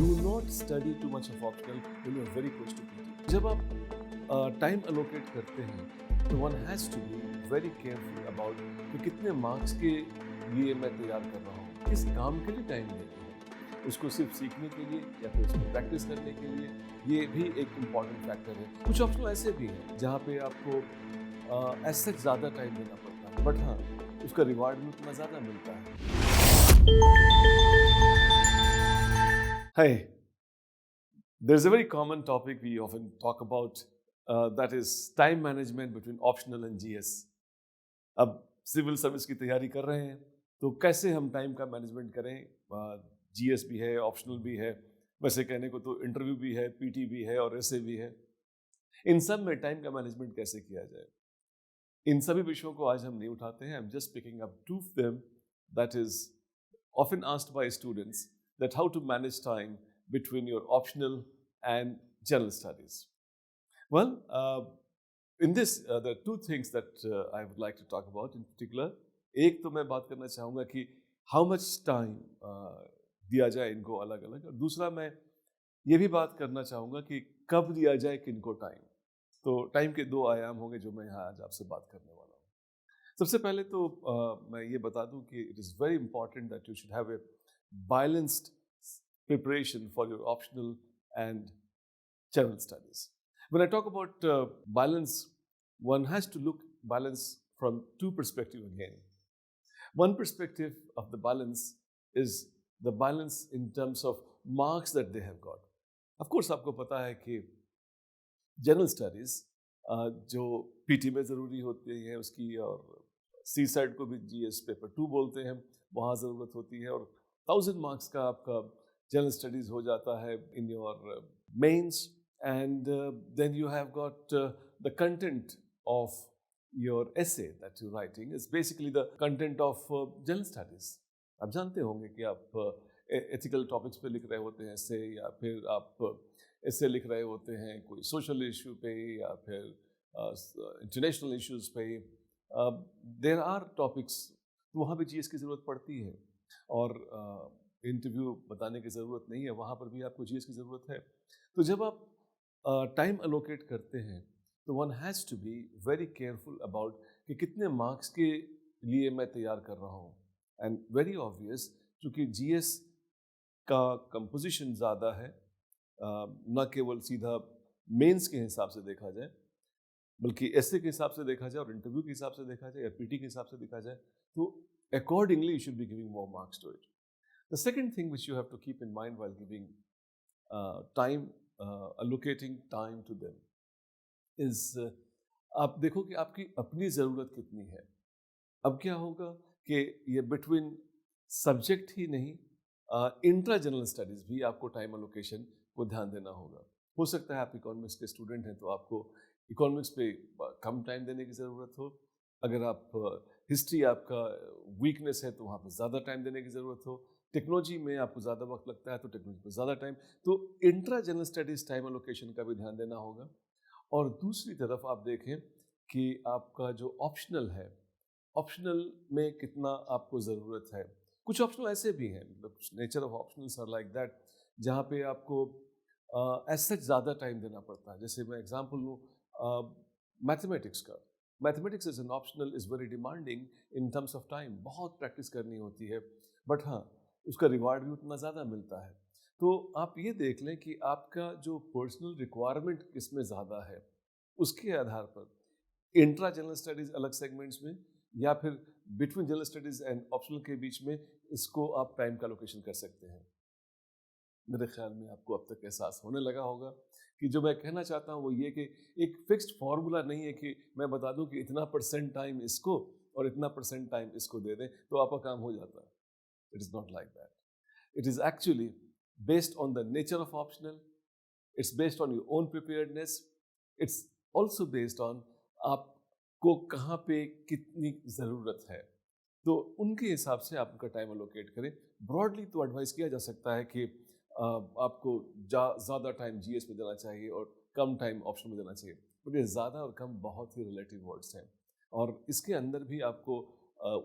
Do not study too much of optional when you are very close to PT. जब आप time allocate करते हैं तो one has to be very careful about कि कितने marks के लिए मैं तैयार कर रहा हूँ, किस काम के लिए टाइम देना है, उसको सिर्फ सीखने के लिए या फिर उसको प्रैक्टिस करने के लिए, ये भी एक इम्पॉर्टेंट फैक्टर है। कुछ ऑप्शनल ऐसे भी हैं जहाँ पे आपको ऐसे ज़्यादा टाइम देना पड़ता है, बट हाँ उसका रिवार्ड भी उतना ज़्यादा मिलता है। Hi, there's a very common topic we often talk about, that is time management between optional and GS. अब सिविल सर्विस की तैयारी कर रहे हैं तो कैसे हम टाइम का मैनेजमेंट करें। GS भी है, ऑप्शनल भी है, वैसे कहने को तो इंटरव्यू भी है, PT भी है और ऐसे भी है। इन सब में टाइम का मैनेजमेंट कैसे किया जाए, इन सभी विषयों को आज हम नहीं उठाते हैं। I am just picking up two of them that is often asked by students, that how to manage time between your optional and general studies. Well, in this, there are two things that I would like to talk about in particular. एक तो मैं बात करना चाहूँगा कि how much time दिया जाए इनको अलग अलग, और दूसरा मैं ये भी बात करना चाहूँगा कि कब दिया जाए किनको टाइम। तो टाइम के दो आयाम होंगे जो मैं यहाँ आज आपसे बात करने वाला हूँ। सबसे पहले तो मैं ये बता दूं कि it is very important that you should have a balanced preparation for your optional and general studies. When I talk about balance, one has to look balance from two perspective again. One perspective of the balance is the balance in terms of marks that they have got. Of course आपको पता है कि general studies जो PT में ज़रूरी होती है उसकी, और C-SAT को भी GS पेपर 2 बोलते हैं, वहाँ ज़रूरत होती है, और 1000 मार्क्स का आपका जनरल स्टडीज़ हो जाता है in your mains, and then you have got the content of your essay that you writing is basically the content of general studies. आप जानते होंगे कि आप एथिकल टॉपिक्स पे लिख रहे होते हैं एसे, या फिर आप एसे लिख रहे होते हैं कोई सोशल इशू पे या फिर इंटरनेशनल इश्यूज पे। देयर आर टॉपिक्स, तो वहाँ पे GS की ज़रूरत पड़ती है, और इंटरव्यू बताने की ज़रूरत नहीं है, वहाँ पर भी आपको GS की ज़रूरत है। तो जब आप टाइम अलोकेट करते हैं तो one has to be very careful about कि कितने मार्क्स के लिए मैं तैयार कर रहा हूँ। एंड वेरी ऑब्वियस, चूँकि GS का कंपोजिशन ज़्यादा है, न केवल सीधा मेंस के हिसाब से देखा जाए, बल्कि एसे के हिसाब से देखा जाए और इंटरव्यू के हिसाब से देखा जाए या PT के हिसाब से देखा जाए, तो accordingly you should be giving more marks to it. The second thing which you have to keep in mind while giving time, allocating time to them is आप देखो कि आपकी अपनी ज़रूरत कितनी है। अब क्या होगा कि ये बिटवीन सब्जेक्ट ही नहीं, इंट्रा जनरल स्टडीज़ भी आपको टाइम अलोकेशन को ध्यान देना होगा। हो सकता है आप इकोनॉमिक्स के स्टूडेंट हैं तो आपको इकोनॉमिक्स पे कम टाइम देने की ज़रूरत हो। अगर आप हिस्ट्री आपका वीकनेस है तो वहाँ पे ज़्यादा टाइम देने की ज़रूरत हो। टेक्नोलॉजी में आपको ज़्यादा वक्त लगता है तो टेक्नोलॉजी पे ज़्यादा टाइम। तो intra general studies time allocation का भी ध्यान देना होगा। और दूसरी तरफ आप देखें कि आपका जो ऑप्शनल है, ऑप्शनल में कितना आपको ज़रूरत है। कुछ ऑप्शनल ऐसे भी हैं, मतलब nature of optionals are like that, जहाँ पे आपको ऐसे ज़्यादा टाइम देना पड़ता है। जैसे मैं एग्जांपल लूँ मैथमेटिक्स का। Mathematics as an optional is very demanding in terms of time, बहुत प्रैक्टिस करनी होती है, बट हाँ उसका रिवार्ड भी उतना ज़्यादा मिलता है। तो आप ये देख लें कि आपका जो पर्सनल रिक्वायरमेंट किसमें ज़्यादा है, उसके आधार पर इंट्रा जनरल स्टडीज़ अलग सेगमेंट्स में, या फिर between general studies and optional के बीच में इसको आप टाइम का लोकेशन कर सकते हैं। मेरे ख्याल में आपको अब तक एहसास होने लगा होगा कि जो मैं कहना चाहता हूँ वो ये कि एक फिक्स्ड फार्मूला नहीं है कि मैं बता दूं कि इतना % टाइम इसको और इतना % टाइम इसको दे दें तो आपका काम हो जाता है। It is not like that. It is actually based on the nature of optional, it's based on your own preparedness, it's also based on आपको कहाँ पे कितनी ज़रूरत है, तो उनके हिसाब से आप उनका टाइम अलोकेट करें। ब्रॉडली तो एडवाइस किया जा सकता है कि आपको ज़्यादा टाइम GS में देना चाहिए और कम टाइम ऑप्शन में देना चाहिए, बट ये ज़्यादा और कम बहुत ही रिलेटिव वर्ड्स हैं, और इसके अंदर भी आपको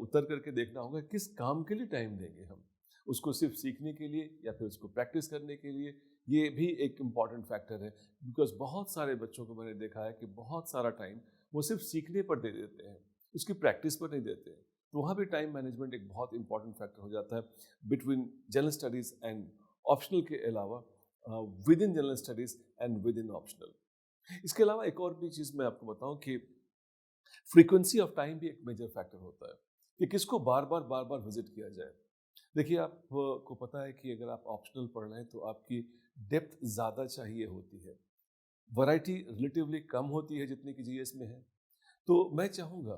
उतर करके देखना होगा किस काम के लिए टाइम देंगे हम। उसको सिर्फ सीखने के लिए या फिर उसको प्रैक्टिस करने के लिए, ये भी एक इम्पॉर्टेंट फैक्टर है। बिकॉज बहुत सारे बच्चों को मैंने देखा है कि बहुत सारा टाइम वो सिर्फ सीखने पर दे देते हैं, उसकी प्रैक्टिस पर नहीं देते हैं। तो वहाँ भी टाइम मैनेजमेंट एक बहुत इंपॉर्टेंट फैक्टर हो जाता है between general studies and optional के अलावा, with in general studies and with in optional. इसके अलावा एक और भी चीज़ मैं आपको बताऊं कि फ्रीक्वेंसी ऑफ टाइम भी एक मेजर फैक्टर होता है कि किसको बार बार विजिट किया जाए। देखिए, आपको पता है कि अगर आप ऑप्शनल पढ़ रहे हैं तो आपकी डेप्थ ज़्यादा चाहिए होती है, वैरायटी रिलेटिवली कम होती है जितनी कि जीएस में है। तो मैं चाहूँगा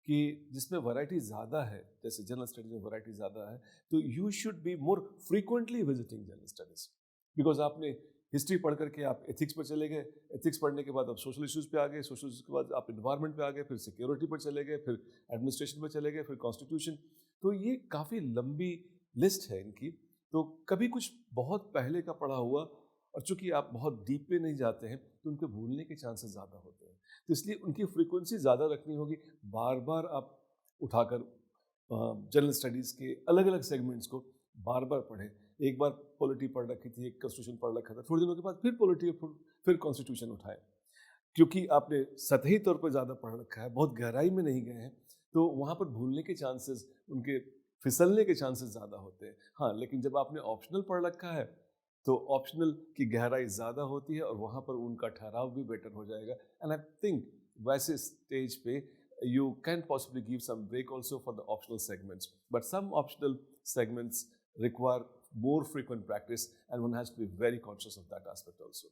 कि जिसमें वैरायटी ज़्यादा है, जैसे जनरल स्टडीज में वैरायटी ज़्यादा है, तो you should be more frequently visiting general studies. Because आपने हिस्ट्री पढ़ करके आप एथिक्स पर चले गए, एथिक्स पढ़ने के बाद आप सोशल इश्यूज़ पे आ गए, सोशल इश्यूज़ के बाद आप इन्वायरमेंट पे आ गए, फिर सिक्योरिटी पर चले गए, फिर एडमिनिस्ट्रेशन पर चले गए, फिर कॉन्स्टिट्यूशन। तो ये काफ़ी लंबी लिस्ट है इनकी। तो कभी कुछ बहुत पहले का पढ़ा हुआ, और चूंकि आप बहुत डीप में नहीं जाते हैं तो उनके भूलने के चांसेस ज़्यादा होते हैं। तो इसलिए उनकी फ्रीक्वेंसी ज़्यादा रखनी होगी। बार बार आप उठाकर जनरल स्टडीज़ के अलग अलग सेगमेंट्स को बार बार पढ़ें। एक बार पॉलिटी पढ़ रखी थी, एक कॉन्स्टिट्यूशन पढ़ रखा था, थोड़े दिनों के बाद फिर पॉलिटी, फिर कॉन्स्टिट्यूशन उठाएं, क्योंकि आपने सतही तौर पर ज़्यादा पढ़ रखा है, बहुत गहराई में नहीं गए हैं, तो वहाँ पर भूलने के चांसेस, उनके फिसलने के चांसेस ज़्यादा होते हैं। हाँ, लेकिन जब आपने ऑप्शनल पढ़ रखा है तो ऑप्शनल की गहराई ज़्यादा होती है और वहाँ पर उनका ठहराव भी बेटर हो जाएगा। एंड आई थिंक वैसे स्टेज पे you can possibly give some break also for the optional segments, but some optional segments require more frequent practice and one has to be very conscious of that aspect also.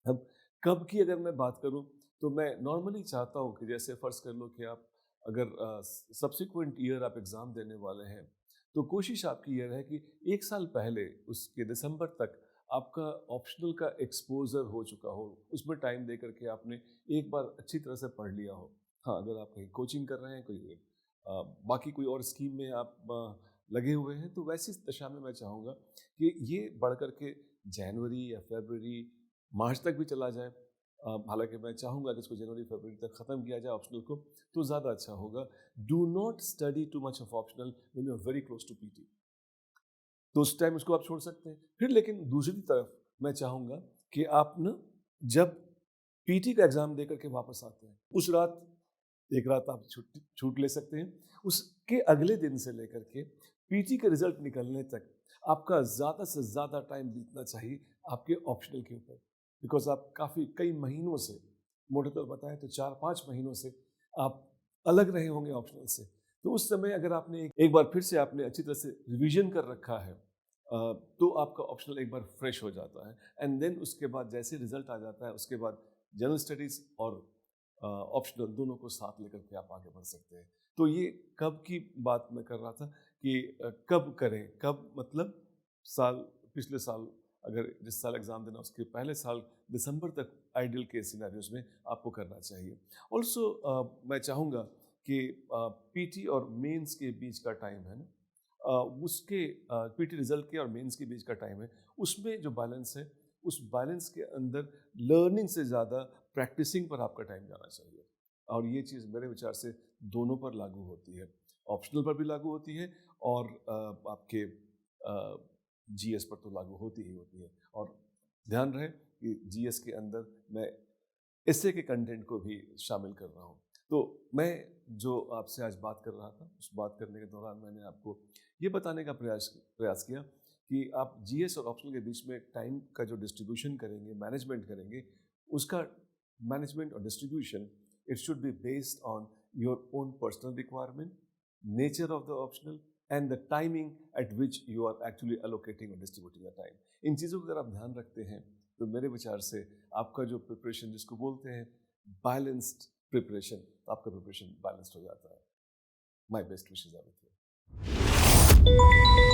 अब कब की अगर मैं बात करूं तो मैं नॉर्मली चाहता हूं कि जैसे फर्ज कर लो कि आप अगर सब्सिक्वेंट ईयर आप एग्ज़ाम देने वाले हैं, तो कोशिश आपकी ये रहे कि एक साल पहले उसके दिसंबर तक आपका ऑप्शनल का एक्सपोजर हो चुका हो, उसमें टाइम दे करके आपने एक बार अच्छी तरह से पढ़ लिया हो। हाँ, अगर आप कहीं कोचिंग कर रहे हैं, कोई बाकी कोई और स्कीम में आप लगे हुए हैं, तो वैसी दशा में मैं चाहूँगा कि ये बढ़ कर के जनवरी या फरवरी, मार्च तक भी चला जाए। हालांकि मैं चाहूँगा कि इसको जनवरी फरवरी तक ख़त्म किया जाए ऑप्शनल को, तो ज़्यादा अच्छा होगा। Do not study too much of optional when you are very close to PT, तो उस टाइम उसको आप छोड़ सकते हैं। फिर लेकिन दूसरी तरफ मैं चाहूँगा कि आप ना जब पीटी का एग्ज़ाम देकर के वापस आते हैं, उस रात एक रात आप छूट ले सकते हैं। उसके अगले दिन से लेकर के पीटी के रिजल्ट निकलने तक आपका ज़्यादा से ज़्यादा टाइम बीतना चाहिए आपके ऑप्शनल के ऊपर, बिकॉज आप कई महीनों से, मोटे तौर पर बताएं तो 4-5 महीनों से आप अलग रहे होंगे ऑप्शनल से। तो उस समय अगर आपने एक बार फिर से आपने अच्छी तरह से रिवीजन कर रखा है, तो आपका ऑप्शनल एक बार फ्रेश हो जाता है। एंड देन उसके बाद जैसे रिजल्ट आ जाता है, उसके बाद जनरल स्टडीज़ और ऑप्शनल दोनों को साथ लेकर के आप आगे बढ़ सकते हैं। तो ये कब की बात मैं कर रहा था कि कब करें, कब मतलब पिछले साल अगर जिस साल एग्ज़ाम देना उसके पहले साल दिसंबर तक आइडियल केस सिनेरियोज में आपको करना चाहिए। ऑल्सो मैं चाहूँगा कि पीटी और मेंस के बीच का टाइम है ना, उसके पीटी रिजल्ट के और मेंस के बीच का टाइम है, उसमें जो बैलेंस है, उस बैलेंस के अंदर लर्निंग से ज़्यादा प्रैक्टिसिंग पर आपका टाइम जाना चाहिए। और ये चीज़ मेरे विचार से दोनों पर लागू होती है, ऑप्शनल पर भी लागू होती है और आपके जीएस पर तो लागू होती ही होती है। और ध्यान रहे कि जीएस के अंदर मैं एसे के कंटेंट को भी शामिल कर रहा हूँ। तो मैं जो आपसे आज बात कर रहा था, उस बात करने के दौरान मैंने आपको ये बताने का प्रयास किया कि आप जीएस और ऑप्शनल के बीच में टाइम का जो डिस्ट्रीब्यूशन करेंगे, मैनेजमेंट करेंगे, उसका मैनेजमेंट और distribution it should be based on your own personal requirement, nature of the optional and the timing at which you are actually allocating और डिस्ट्रीब्यूटिंग द टाइम। इन चीज़ों को अगर आप ध्यान रखते हैं तो मेरे विचार से आपका जो प्रिपरेशन, जिसको बोलते हैं बैलेंस्ड प्रिपरेशन, आपका प्रिपरेशन बैलेंस्ड हो जाता है। My best wishes are with you.